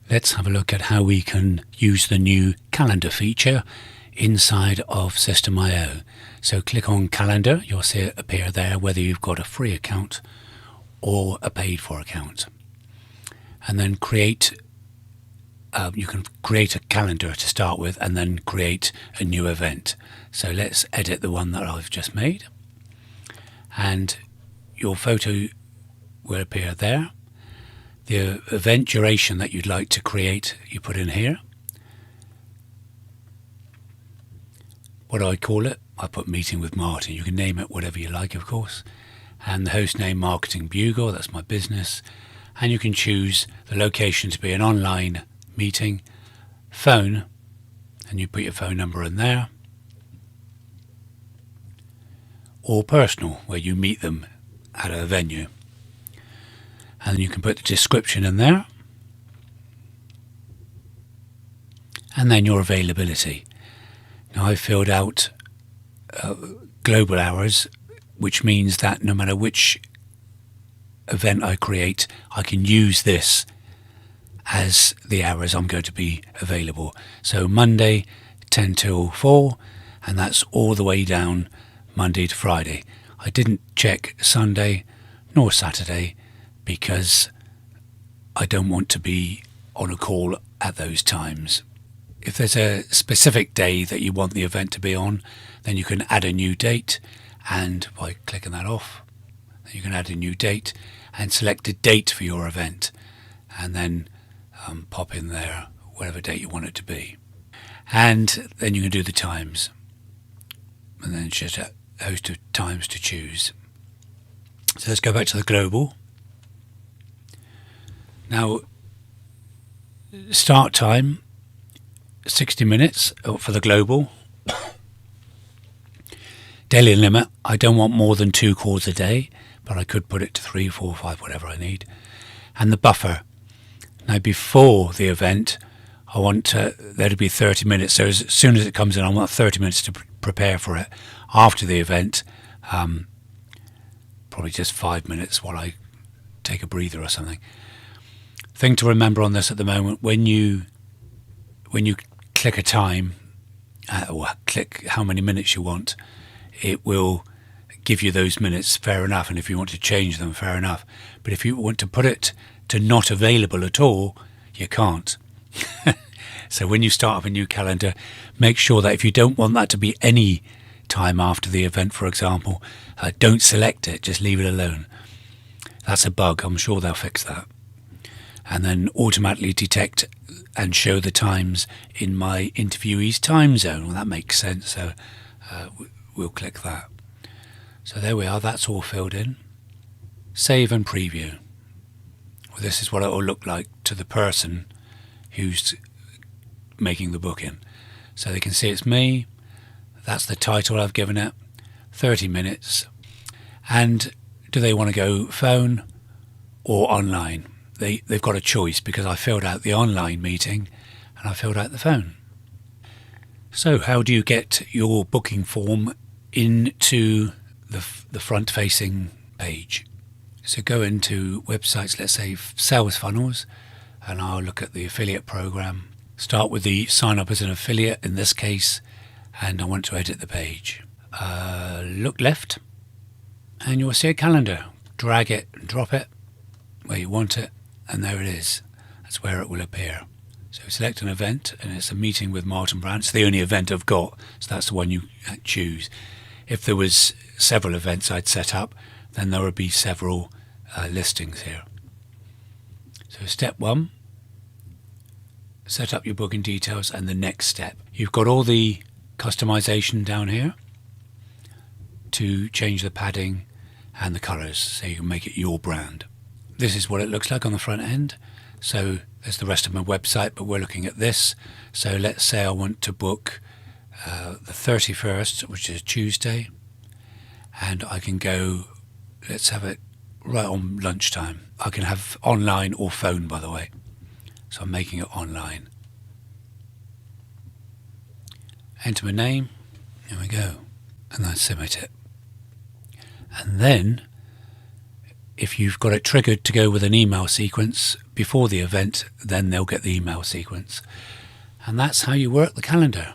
Let's have a look at how we can use the new calendar feature inside of Systeme. So click on calendar, you'll see it appear there whether you've got a free account or a paid for account. And then you can create a calendar to start with and then create a new event. So let's edit the one that I've just made. And your photo will appear there. The event duration that you'd like to create, you put in here. What do I call it? I put meeting with Martyn. You can name it whatever you like, of course. And the host name, Marketing Bugle, that's my business. And you can choose the location to be an online meeting, phone, and you put your phone number in there, or personal, where you meet them at a venue. And you can put the description in there, and then your availability. Now I've filled out global hours, which means that no matter which event I create, I can use this as the hours I'm going to be available. So Monday 10 till 4, and that's all the way down Monday to Friday. I didn't check Sunday nor Saturday because I don't want to be on a call at those times. If there's a specific day that you want the event to be on, then you can add a new date, and by clicking that off, you can add a new date and select a date for your event, and then pop in there whatever date you want it to be. And then you can do the times, and then it's just a host of times to choose. So let's go back to the global. Now, start time 60 minutes for the global. Daily limit, I don't want more than 2 calls a day, but I could put it to 3, 4, 5, whatever I need. And the buffer. Now before the event, I want there to be 30 minutes. So as soon as it comes in, I want 30 minutes to prepare for it. After the event, probably just 5 minutes while I take a breather or something. Thing to remember on this at the moment, when you click a time, or click how many minutes you want, it will give you those minutes, fair enough, and if you want to change them, fair enough. But if you want to put it to not available at all, you can't. So when you start up a new calendar, make sure that if you don't want that to be any time after the event, for example, don't select it, just leave it alone. That's a bug, I'm sure they'll fix that. And then automatically detect and show the times in my interviewee's time zone. Well, that makes sense, so we'll click that. So there we are, that's all filled in. Save and preview. Well, this is what it will look like to the person who's making the booking. So they can see it's me, that's the title I've given it, 30 minutes. And do they want to go phone or online? They've got a choice because I filled out the online meeting and I filled out the phone. So how do you get your booking form into the front-facing page? So go into websites, let's say sales funnels, and I'll look at the affiliate program. Start with the sign up as an affiliate in this case, and I want to edit the page. Look left, and you'll see a calendar. Drag it and drop it where you want it, and there it is. That's where it will appear. So select an event, and it's a meeting with Martyn Brand. It's the only event I've got, so that's the one you choose. If there was several events I'd set up, then there would be several listings here. So step 1, set up your booking details, and the next step. You've got all the customization down here to change the padding and the colours so you can make it your brand. This is what it looks like on the front end. So there's the rest of my website, but we're looking at this. So let's say I want to book the 31st, which is Tuesday, and I can go, let's have it right on lunchtime. I can have online or phone, by the way. So I'm making it online. Enter my name, there we go, and then submit it. And then if you've got it triggered to go with an email sequence before the event, then they'll get the email sequence. And that's how you work the calendar.